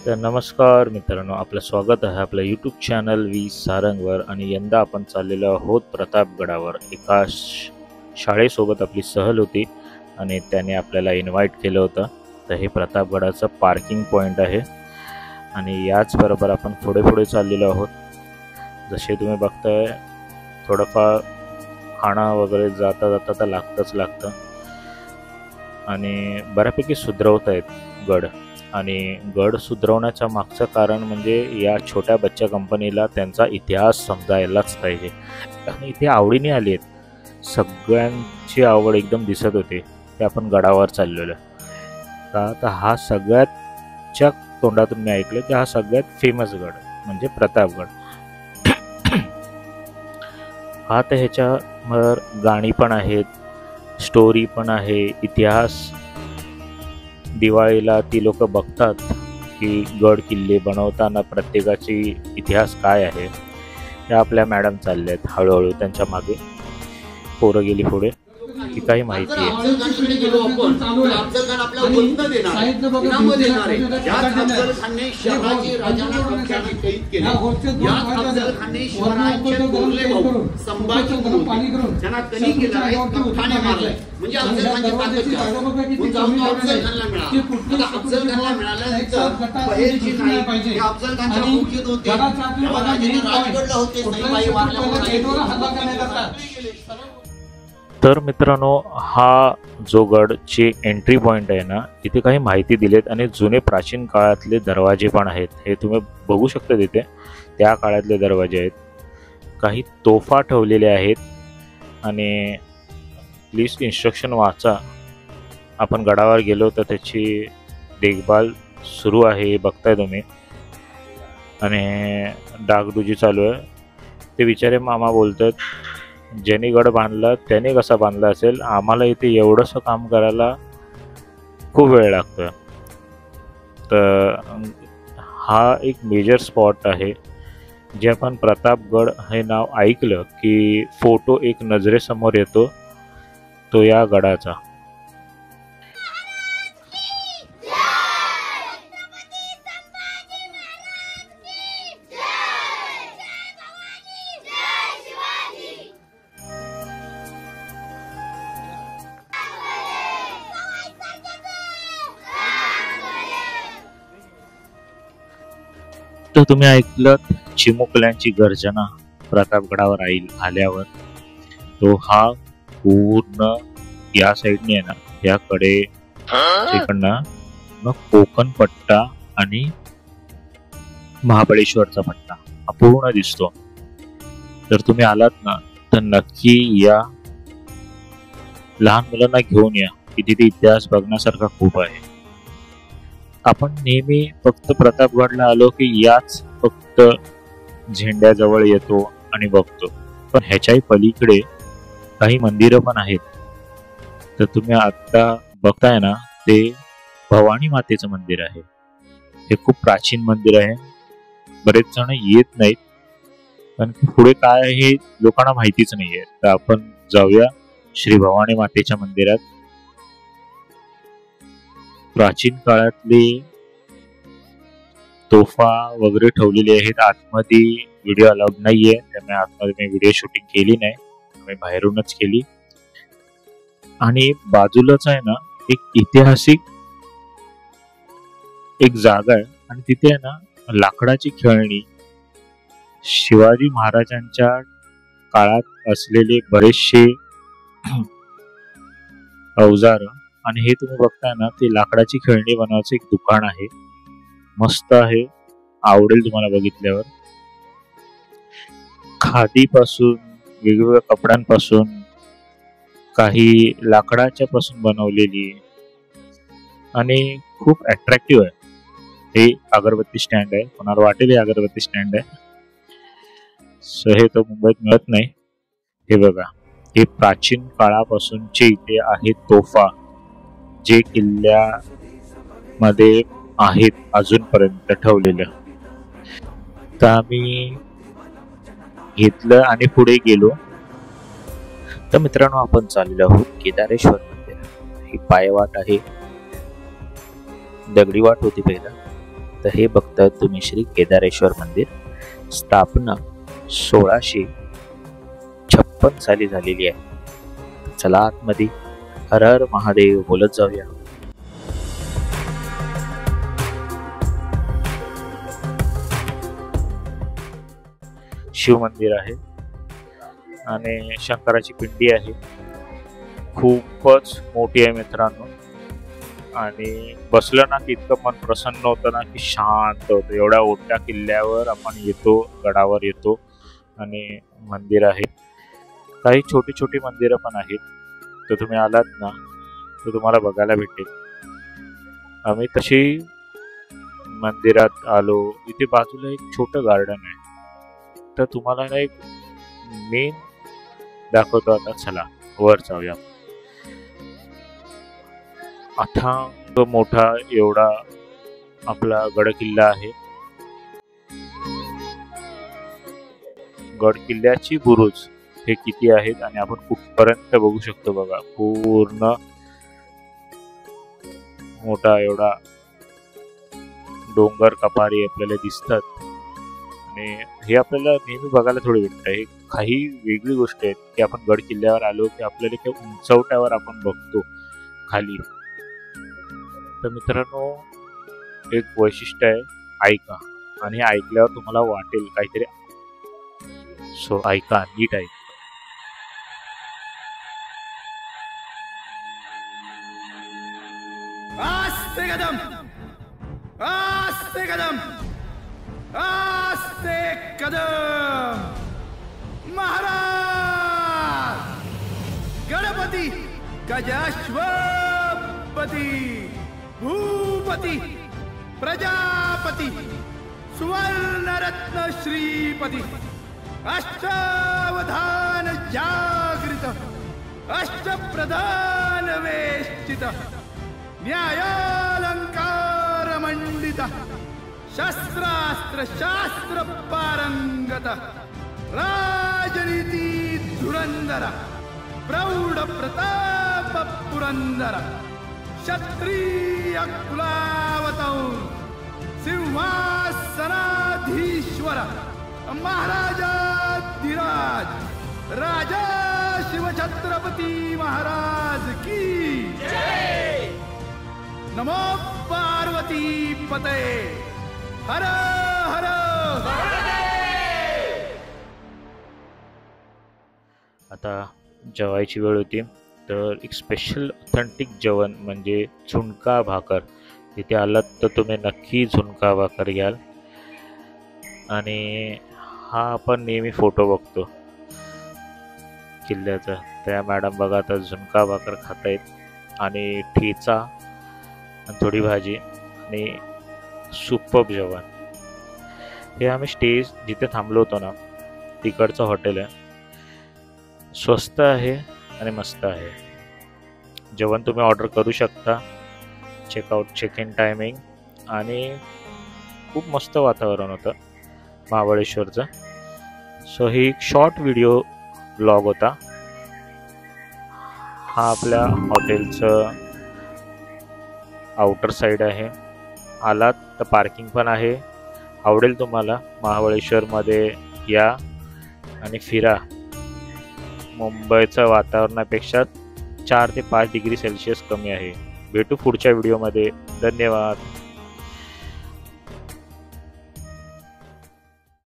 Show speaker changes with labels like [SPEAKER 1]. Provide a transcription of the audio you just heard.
[SPEAKER 1] तर नमस्कार मित्रांनो, आपलं स्वागत आहे आपल्या यूट्यूब चॅनल वी सारंगवर. आणि यंदा आपण चाललेलो आहोत प्रतापगडावर. एका शाळेसोबत आपली सहल होती आणि त्याने आपल्याला इन्व्हाइट केलं होतं. तर हे प्रतापगडाचं पार्किंग पॉईंट आहे आणि याचबरोबर आपण पुढे पुढे चाललेलो आहोत. जसे तुम्ही बघताय थोडंफार खाणं वगैरे जाता जाता तर लागतं आणि बऱ्यापैकी सुधरवत आहेत गड. आणि गड सुधरवण्याचं मागचं कारण म्हणजे या छोट्या बच्चा कंपनीला त्यांचा इतिहास समजायलाच पाहिजे. आणि इथे आवडीने आली आहेत, सगळ्यांची आवड एकदम दिसत होती. ते आपण गडावर चाललेलो का तर हा सगळ्याच्या तोंडातून मी ऐकलं की हा सगळ्यात फेमस गड म्हणजे प्रतापगड. हा तर ह्याच्यावर गाणी पण आहेत, स्टोरी पण आहे, इतिहास. दिवाळीला ती लोक बघतात की गड किल्ले बनवताना प्रत्येकाची इतिहास काय आहे. त्या आपल्या मॅडम चालल्या आहेत हळूहळू, त्यांच्या मागे पोरं गेली पुढे की काही माहिती आहे. तर मित्रांनो, हा जो गडचे एंट्री पॉइंट आहे ना, इथे काही माहिती दिलेत आणि जुने प्राचीन काळातले दरवाजे पण आहेत. हे तुम्ही बघू शकता, तिथे त्या काळातले दरवाजे आहेत. काही तोफा ठेवलेल्या आहेत आणि प्लीज इन्स्ट्रक्शन वाचा. आपण गडावर गेलो तर त्याची देखभाल सुरू आहे, बघताय तुम्ही. आणि डागडुजी चालू आहे. ते बिचारे मामा बोलतात, ज्यांनी गड बांधला त्याने कसा बांधला असेल, आम्हाला इथे एवढंसं काम करायला खूप वेळ लागतो. तर हा एक मेजर स्पॉट आहे. जे आपण प्रतापगड हे नाव ऐकलं की फोटो एक नजरेसमोर येतो, तो या गडाचा. तर तुम्ही ऐकलं चिमुकल्यांची गर्जना प्रतापगडावर आल्यावर. तो हा पूर्ण या साईडने आहे ना, याकडे इकडनं मग कोकण पट्टा आणि महाबळेश्वरचा पट्टा हा पूर्ण दिसतो. तर तुम्ही आलात ना तर नक्की या, लहान मुलांना घेऊन या की तिथे इतिहास बघण्यासारखा खूप आहे. आपण नेहमी फक्त प्रतापगडला आलो की याच फक्त झेंड्याजवळ येतो आणि बघतो, पण ह्याच्याही पलीकडे काही मंदिरं पण आहेत. तर तुम्ही आता बघताय ना, ते भवानी मातेचं मंदिर आहे. हे खूप प्राचीन मंदिर आहे. बरेच जण येत नाहीत कारण की पुढे काय आहे हे लोकांना माहितीच नाहीये. तर आपण जाऊया श्री भवानी मातेच्या मंदिरात. प्राचीन काळातले तोफा वगैरे ठेवलेले आहेत. आतमध्ये व्हिडिओ अलाउड नाहीये, त्यामुळे आतमध्ये मी व्हिडिओ शूटिंग केली नाही, मी बाहेरूनच केली. आणि बाजूलाच आहे ना एक ऐतिहासिक एक जागा आहे आणि तिथे आहे ना लाकडाची खेळणी, शिवाजी महाराजांच्या काळात असलेले बरेचसे अवजार. आणि हे तुम्ही बघताय ना, ते लाकडाची खेळणी बनवायचं एक दुकान आहे. मस्त आहे, आवडेल तुम्हाला बघितल्यावर. खादी पासून, वेगवेगळ्या कपड्यांपासून, काही लाकडाच्या पासून बनवलेली आणि खूप अट्रॅक्टिव्ह आहे. हे अगरबत्ती स्टँड आहे, कोणाला वाटेल हे अगरबत्ती स्टँड आहे. सो हे तर मुंबईत मिळत नाही. हे बघा, हे प्राचीन काळापासूनचे इथे आहेत तोफा, जे किल्ल्यामध्ये आहेत अजूनपर्यंत ठेवलेलं. तर आम्ही घेतलं आणि पुढे गेलो. तर मित्रांनो, आपण चाललेलो आहोत केदारेश्वर मंदिर. ही पायवाट आहे, दगडी वाट होती पहिला. तर हे बघताय तुम्ही श्री केदारेश्वर मंदिर. स्थापना 1656 साली झालेली आहे. चला आतमध्ये हर हर महादेव बोलत जाऊया. शिव मंदिर आहे आणि शंकराची पिंडी आहे. खूपच मोठी आहे मित्रांनो. आणि बसलं ना की इतकं मन प्रसन्न होतं ना की शांत होतं. एवढ्या मोठ्या किल्ल्यावर आपण येतो, गडावर येतो आणि मंदिर आहे. काही छोटी छोटी मंदिरं पण आहेत. तर तुम्ही आलात ना तर तुम्हाला बघायला भेटेल. आम्ही तशी मंदिरात आलो. इथे बाजूला एक छोटं गार्डन आहे. तर तुम्हाला ना एक मेन दाखवतो. आता चला वर जाऊया. अथांग मोठा एवढा आपला गड किल्ला आहे. गड किल्ल्याची बुरुज हे किती आहेत आणि आपण कुठपर्यंत बघू शकतो बघा. पूर्ण मोठा एवढा डोंगर कपारी आपल्याला दिसतात. आणि हे आपल्याला नेहमी बघायला थोडी भेटतं. हे काही वेगळी गोष्ट आहे की आपण गड किल्ल्यावर आलो की आपल्याला त्या उंचवट्यावर आपण बघतो खाली. तर मित्रांनो एक वैशिष्ट्य आहे, ऐका. आणि हे ऐकल्यावर तुम्हाला वाटेल काहीतरी. सो ऐका, नीट ऐका.
[SPEAKER 2] आस्ते कदम, आस्ते कदम, आस्ते कदम. महाराज गणपती गजाश्वपती भूपती प्रजापती सुवर्णरत्न श्रीपती अष्टावधान जागृत अष्टप्रधान वेष्टित न्यायालंकार मंडित शस्त्रास्त्र शास्त्र पारंगत राजनीती धुरंधर प्रौढ प्रताप पुरंदर क्षत्रिय कुलावतौर सिंहासनाधीश्वर महाराजाधिराज राजा शिवछत्रपती महाराज की जय. नमो पार्वती पते. हर हर महादेव.
[SPEAKER 1] आता जेवायची वेळ होती. तर एक स्पेशल ऑथेंटिक जेवण म्हणजे झुणका भाकर. इथे आलात तर तुम्ही नक्की झुणका भाकर घ्याल. आणि हा आपण नेहमी फोटो बघतो किल्ल्याचा. त्या मॅडम बघा आता झुणका भाकर खातायत आणि ठेचा आणि थोडी भाजी आणि सुपर्ब जेवण. हे आम्ही स्टे जिथे थांबलो होतो ना तिकडचं हॉटेल आहे. स्वस्त आहे आणि मस्त आहे. जेवण तुम्ही ऑर्डर करू शकता. चेकआउट चेक इन टायमिंग आणि खूप मस्त वातावरण होतं महाबळेश्वरचं. सो ही एक शॉर्ट व्हिडिओ ब्लॉग होता. हा आपल्या हॉटेलचं आउटर साईड आहे. आलात तर पार्किंग पण आहे. आवडेल तुम्हाला. महाबळेश्वरमध्ये या आणि फिरा. मुंबईच्या वातावरणापेक्षा 4 ते 5 डिग्री सेल्सिअस कमी आहे. भेटू पुढच्या व्हिडिओमध्ये. धन्यवाद.